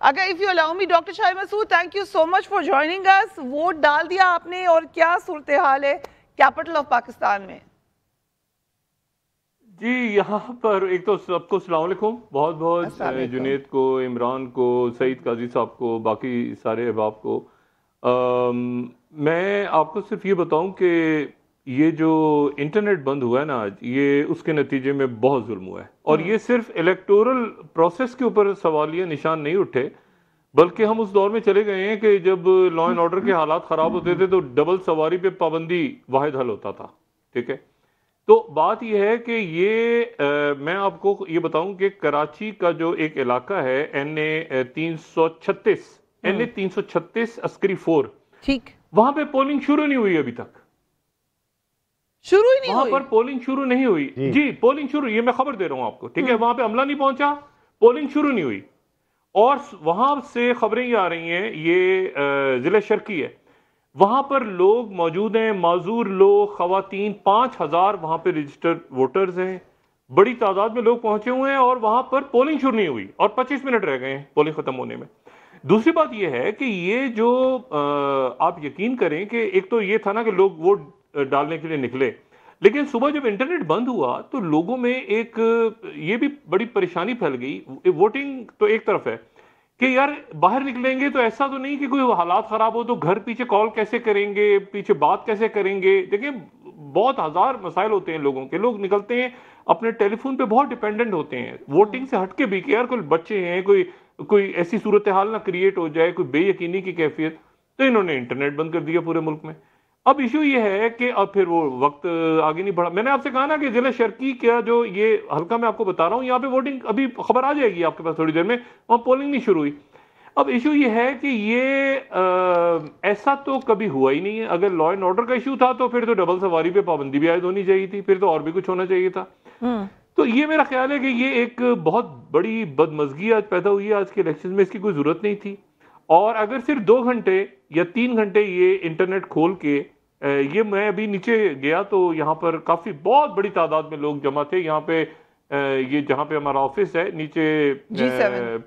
اگر if you allow me doctor Shahid Masood, thank you so much for joining us. Vote ڈال دیا آپ نے اور کیا صورتحال ہے کیپٹل آف پاکستان میں؟ جی یہاں پر ایک تو سب کو السلام علیکم, بہت بہت جنید کو, عمران کو, سعید قاضی صاحب کو, باقی سارے احباب کو. میں آپ کو صرف یہ بتاؤں کہ یہ جو انٹرنیٹ بند ہوا ہے نا آج, یہ اس کے نتیجے میں بہت ظلم ہوا ہے. اور یہ صرف الیکٹورل پروسیس کے اوپر سوالیہ نشان نہیں اٹھے, بلکہ ہم اس دور میں چلے گئے ہیں کہ جب لا اینڈ آرڈر کے حالات خراب ہوتے تھے تو ڈبل سواری پہ پابندی واحد حل ہوتا تھا. ٹھیک ہے, تو بات یہ ہے کہ یہ میں آپ کو یہ بتاؤں کہ کراچی کا جو ایک علاقہ ہے NA 336 عسکری 4, ٹھیک, وہاں پہ پولنگ شروع نہیں ہوئی ابھی تک. شروع ہی نہیں وہاں ہوئی. پر پولنگ شروع نہیں ہوئی. جی پولنگ شروع, یہ میں خبر دے رہا ہوں آپ کو. ٹھیک ہے, وہاں پہ عملہ نہیں پہنچا, پولنگ شروع نہیں ہوئی. اور وہاں سے خبریں یہ آ رہی ہیں, یہ ضلع شرقی ہے, وہاں پر لوگ موجود ہیں, معذور لوگ, خواتین, 5000 وہاں پہ رجسٹرڈ ووٹرز ہیں, بڑی تعداد میں لوگ پہنچے ہوئے ہیں, اور وہاں پر پولنگ شروع نہیں ہوئی اور 25 منٹ رہ گئے ہیں پولنگ ختم ہونے میں. دوسری بات یہ ہے کہ یہ جو آپ یقین کریں کہ ایک تو یہ تھا نا کہ لوگ ووٹ ڈالنے کے لیے نکلے, لیکن صبح جب انٹرنیٹ بند ہوا تو لوگوں میں ایک یہ بھی بڑی پریشانی پھیل گئی. ووٹنگ تو ایک طرف ہے کہ یار باہر نکلیں گے تو ایسا تو نہیں کہ کوئی حالات خراب ہو تو گھر پیچھے کال کیسے کریں گے, پیچھے بات کیسے کریں گے. دیکھیں بہت ہزار مسائل ہوتے ہیں لوگوں کے, لوگ نکلتے ہیں اپنے ٹیلی فون پہ بہت ڈیپینڈنٹ ہوتے ہیں ووٹنگ سے ہٹ کے بھی کہ یار کوئی بچے ہیں, کوئی ایسی صورتحال نہ کریٹ ہو جائے, کوئی بے یقینی کی کیفیت. تو انہوں نے انٹرنیٹ بند کر دیا پورے ملک میں. اب ایشو یہ ہے کہ اب پھر وہ وقت آگے نہیں بڑھا. میں نے آپ سے کہا نا کہ ضلع شرقی کا جو یہ حلقہ میں آپ کو بتا رہا ہوں, یہاں پہ ووٹنگ ابھی خبر آ جائے گی آپ کے پاس تھوڑی دیر میں, وہاں پولنگ نہیں شروع ہوئی. اب ایشو یہ ہے کہ یہ ایسا تو کبھی ہوا ہی نہیں ہے. اگر لا اینڈ آرڈر کا ایشو تھا تو پھر تو ڈبل سواری پہ پابندی بھی عائد ہونی چاہیے تھی, پھر تو اور بھی کچھ ہونا چاہیے تھا. تو یہ میرا خیال ہے کہ یہ ایک بہت بڑی بدمزگی آج پیدا ہوئی ہے آج کے الیکشن میں, اس کی کوئی ضرورت نہیں تھی. اور اگر صرف 2 گھنٹے یا 3 گھنٹے یہ انٹرنیٹ کھول کے, یہ میں ابھی نیچے گیا تو یہاں پر کافی بہت بڑی تعداد میں لوگ جمع تھے. یہاں پہ یہ جہاں پہ ہمارا آفس ہے نیچے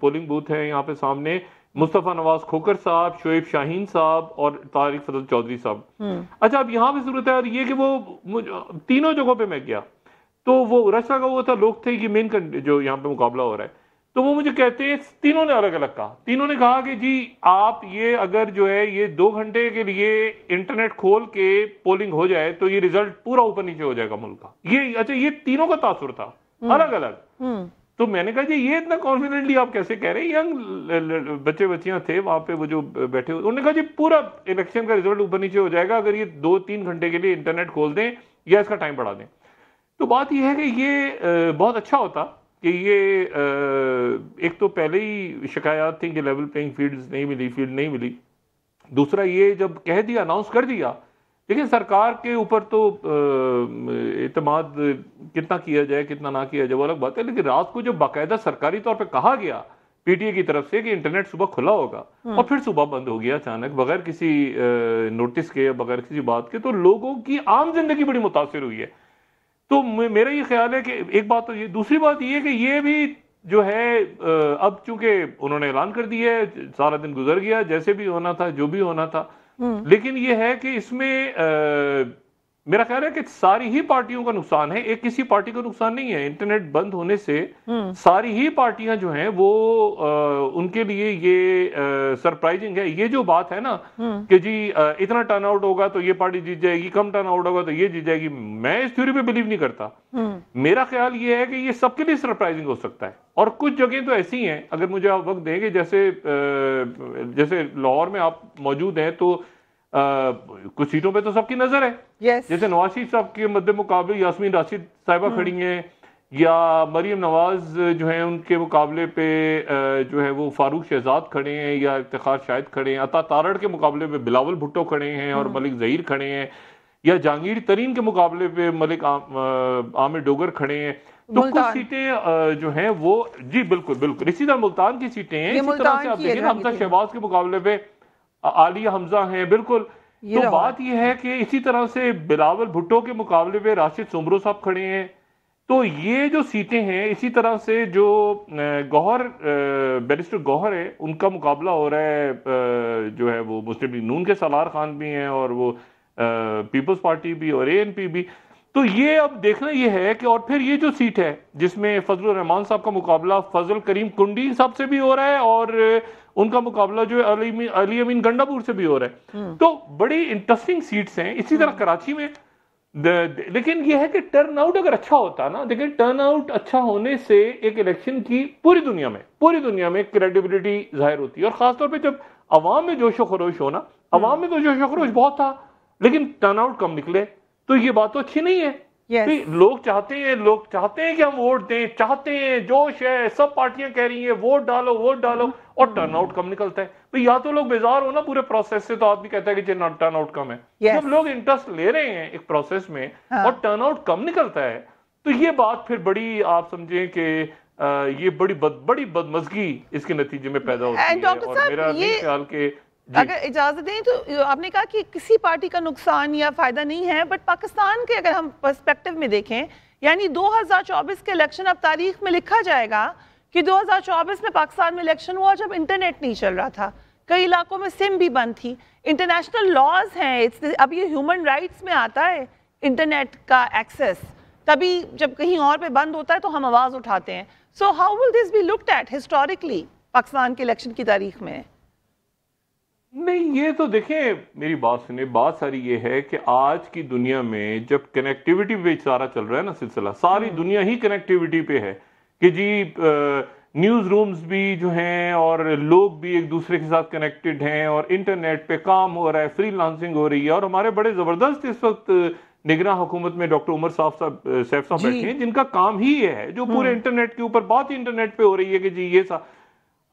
پولنگ بوتھ ہے, یہاں پہ سامنے مصطفیٰ نواز کھوکر صاحب, شعیب شاہین صاحب اور طارق فضل چودھری صاحب. اچھا اب یہاں پہ صورت ہے یہ کہ وہ تینوں جگہوں پہ میں گیا تو وہ رش لگا ہوا تھا, لوگ تھے, یہ مین جو یہاں پہ مقابلہ ہو رہا ہے. تو وہ مجھے کہتے ہیں, تینوں نے الگ الگ کہا, تینوں نے کہا کہ جی آپ یہ اگر جو ہے یہ 2 گھنٹے کے لیے انٹرنیٹ کھول کے پولنگ ہو جائے تو یہ ریزلٹ پورا اوپر نیچے ہو جائے گا ملک کا. یہ اچھا یہ تینوں کا تاثر تھا الگ الگ. تو میں نے کہا جی یہ اتنا کانفیڈنٹلی آپ کیسے کہہ رہے ہیں, ینگ بچے بچیاں تھے وہاں پہ وہ جو بیٹھے ہوئے, انہوں نے کہا جی پورا الیکشن کا ریزلٹ اوپر نیچے ہو جائے گا اگر یہ 2-3 گھنٹے کے لیے انٹرنیٹ کھول دیں یا اس کا ٹائم بڑھا دیں. تو بات یہ ہے کہ یہ بہت اچھا ہوتا کہ یہ ایک تو پہلے ہی شکایات تھیں کہ لیول پلینگ فیلڈ نہیں ملی. دوسرا یہ جب کہہ دیا, اناؤنس کر دیا, لیکن سرکار کے اوپر تو اعتماد کتنا کیا جائے کتنا نہ کیا جائے وہ الگ بات ہے. لیکن رات کو جب باقاعدہ سرکاری طور پہ کہا گیا PTI کی طرف سے کہ انٹرنیٹ صبح کھلا ہوگا اور پھر صبح بند ہو گیا اچانک بغیر کسی نوٹس کے, بغیر کسی بات کے, تو لوگوں کی عام زندگی بڑی متاثر ہوئی ہے. تو میرا یہ خیال ہے کہ ایک بات تو یہ, دوسری بات یہ کہ یہ بھی جو ہے اب چونکہ انہوں نے اعلان کر دیا ہے, سارا دن گزر گیا, جیسے بھی ہونا تھا جو بھی ہونا تھا, لیکن یہ ہے کہ اس میں میرا خیال ہے کہ ساری ہی پارٹیوں کا نقصان ہے, ایک کسی پارٹی کا نقصان نہیں ہے. انٹرنیٹ بند ہونے سے ساری ہی پارٹیاں جو ہیں وہ ان کے لیے یہ سرپرائزنگ ہے. یہ جو بات ہے نا کہ جی اتنا ٹرن آؤٹ ہوگا تو یہ پارٹی جیت جائے گی, کم ٹرن آؤٹ ہوگا تو یہ جیت جائے گی, میں اس تھیوری پہ بلیو نہیں کرتا. میرا خیال یہ ہے کہ یہ سب کے لیے سرپرائزنگ ہو سکتا ہے. اور کچھ جگہیں تو ایسی ہیں, اگر مجھے آپ وقت دیں گے, جیسے لاہور میں آپ موجود ہیں تو کچھ سیٹوں پہ تو سب کی نظر ہے, جیسے نواز شریف صاحب کے مد مقابلے یاسمین راشد صاحبہ کھڑی ہیں, یا مریم نواز جو ہیں ان کے مقابلے پہ جو ہے وہ فاروق شہزاد کھڑے ہیں, یا افتخار شاہد کھڑے ہیں, عطا تارڑ کے مقابلے پہ بلاول بھٹو کھڑے ہیں اور ملک ظہیر کھڑے ہیں, یا جہانگیر ترین کے مقابلے پہ ملک عامر ڈوگر کھڑے ہیں. تو کچھ سیٹیں جو ہیں وہ جی بالکل اسی طرح ملتان کی سیٹیں ہیں, اسی طرح سے آپ دیکھیں حمزہ شہباز کے مقابلے پہ عالیہ حمزہ ہیں. بالکل. تو بات یہ ہے کہ اسی طرح سے بلاول بھٹو کے مقابلے پہ راشد سومرو صاحب کھڑے ہیں, تو یہ جو سیٹیں ہیں اسی طرح سے جو گوہر بیرسٹر گوہر ہے ان کا مقابلہ ہو رہا ہے جو ہے وہ مسلم لیگ نون کے سالار خان بھی ہیں اور وہ پیپلز پارٹی بھی اور اے این پی بھی. تو یہ اب دیکھنا یہ ہے کہ اور پھر یہ جو سیٹ ہے جس میں فضل الرحمان صاحب کا مقابلہ فضل کریم کنڈی صاحب سے بھی ہو رہا ہے اور ان کا مقابلہ جو ہے علی امین گنڈا پور سے بھی ہو رہا ہے. تو بڑی انٹرسٹنگ سیٹس ہیں. اسی طرح کراچی میں لیکن یہ ہے کہ ٹرن آؤٹ اگر اچھا ہوتا نا، لیکن ٹرن آؤٹ اچھا ہونے سے ایک الیکشن کی پوری دنیا میں کریڈیبلٹی ظاہر ہوتی ہے. اور خاص طور پہ جب عوام میں جوش و خروش ہونا، عوام میں تو جوش و خروش بہت تھا لیکن ٹرن آؤٹ کم نکلے تو یہ بات تو اچھی نہیں ہے. لوگ چاہتے ہیں کہ ہم ووٹ دیں، چاہتے ہیں، جوش ہے، سب پارٹیاں کہہ رہی ہیں ووٹ ڈالو اور ٹرن آؤٹ کم نکلتا ہے. یا تو لوگ بیزار ہو نا پورے پروسیس سے تو آدمی کہتا ہے کہ ٹرن آؤٹ کم ہے. جب لوگ انٹرسٹ لے رہے ہیں ایک پروسیس میں اور ٹرن آؤٹ کم نکلتا ہے تو یہ بات پھر بڑی آپ سمجھیں کہ یہ بڑی بدمزگی اس کے نتیجے میں پیدا ہوتی ہے. اور میرا نہیں خیال کہ اگر اجازت دیں تو آپ نے کہا کہ کسی پارٹی کا نقصان یا فائدہ نہیں ہے، بٹ پاکستان کے اگر ہم پرسپیکٹو میں دیکھیں یعنی 2024 کے الیکشن اب تاریخ میں لکھا جائے گا کہ 2024 میں پاکستان میں الیکشن ہوا جب انٹرنیٹ نہیں چل رہا تھا، کئی علاقوں میں سم بھی بند تھی. انٹرنیشنل لاز ہیں، اب یہ ہیومن رائٹس میں آتا ہے انٹرنیٹ کا ایکسیس، تبھی جب کہیں اور پہ بند ہوتا ہے تو ہم آواز اٹھاتے ہیں. So how will this be looked at historically Pakistan کے الیکشن کی تاریخ میں؟ نہیں، یہ تو دیکھیں میری بات سنیں، بات ساری یہ ہے کہ آج کی دنیا میں جب کنیکٹیوٹی پہ سارا چل رہا ہے نا سلسلہ، ساری دنیا ہی کنیکٹیوٹی پہ ہے کہ جی نیوز رومز بھی جو ہیں اور لوگ بھی ایک دوسرے کے ساتھ کنیکٹڈ ہیں اور انٹرنیٹ پہ کام ہو رہا ہے، فری لانسنگ ہو رہی ہے. اور ہمارے بڑے زبردست اس وقت نگراں حکومت میں ڈاکٹر عمر سیف صاحب بیٹھے ہیں جن کا کام ہی یہ ہے، جو پورے انٹرنیٹ کے اوپر بات ہی انٹرنیٹ پہ ہو رہی ہے کہ جی یہ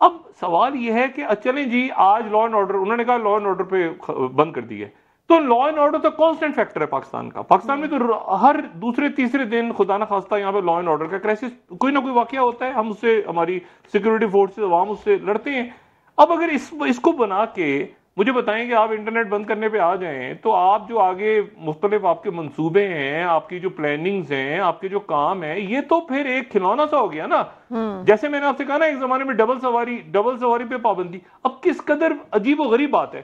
اب سوال یہ ہے کہ چلیں جی آج لا اینڈ آرڈر، انہوں نے کہا لا اینڈ آرڈر پہ بند کر دی ہے، تو لا اینڈ آرڈر تو کانسٹنٹ فیکٹر ہے پاکستان کا. پاکستان میں تو ہر دوسرے تیسرے دن خدا نہ خواستہ یہاں پہ لا اینڈ آرڈر کا کرائسس کوئی نہ کوئی واقعہ ہوتا ہے، ہم اس سے، ہماری سیکورٹی فورسز عوام اس سے لڑتے ہیں. اب اگر اس کو بنا کے مجھے بتائیں کہ آپ انٹرنیٹ بند کرنے پہ آ جائیں تو آپ جو آگے مختلف آپ کے منصوبے ہیں، آپ کی جو پلاننگز ہیں، آپ کے جو کام ہیں، یہ تو پھر ایک کھلونا سا ہو گیا نا. جیسے میں نے آپ سے کہا نا ایک زمانے میں ڈبل سواری پہ پابندی، اب کس قدر عجیب و غریب بات ہے.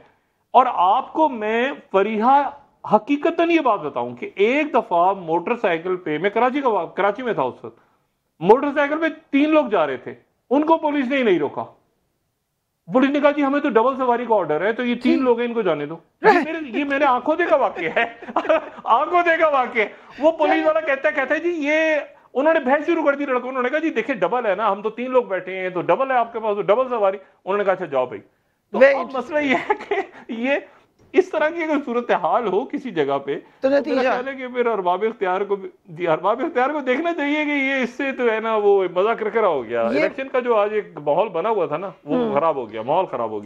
اور آپ کو میں فریحہ حقیقتاً یہ بات بتاؤں کہ ایک دفعہ موٹر سائیکل پہ، میں کراچی میں تھا اس وقت، موٹر سائیکل پہ 3 لوگ جا رہے تھے، ان کو پولیس نے ہی نہیں روکا. پولیس نے کہا جی ہمیں تو ڈبل سواری کا آرڈر ہے تو یہ 3 لوگ ہیں، ان کو جانے دو. یہ میرے آنکھوں دیکھا واقعہ ہے، آنکھوں دیکھا واقعہ ہے. وہ پولیس والا کہتا ہے جی یہ، انہوں نے بحث شروع کر دی لڑکوں، انہوں نے کہا جی دیکھیں ڈبل ہے نا، ہم تو 3 لوگ بیٹھے ہیں تو ڈبل ہے آپ کے پاس، تو ڈبل سواری. انہوں نے کہا اچھا جاؤ بھائی. تو اب مسئلہ یہ ہے کہ یہ اس طرح کی اگر صورتحال ہو کسی جگہ پہ تو میرا خیال ہے کہ پھر ارباب اختیار کو دیکھنا چاہیے کہ یہ اس سے تو ہے نا وہ مزہ کرکرا ہو گیا. الیکشن کا جو آج ایک ماحول بنا ہوا تھا نا وہ خراب ہو گیا، ماحول خراب ہو گیا.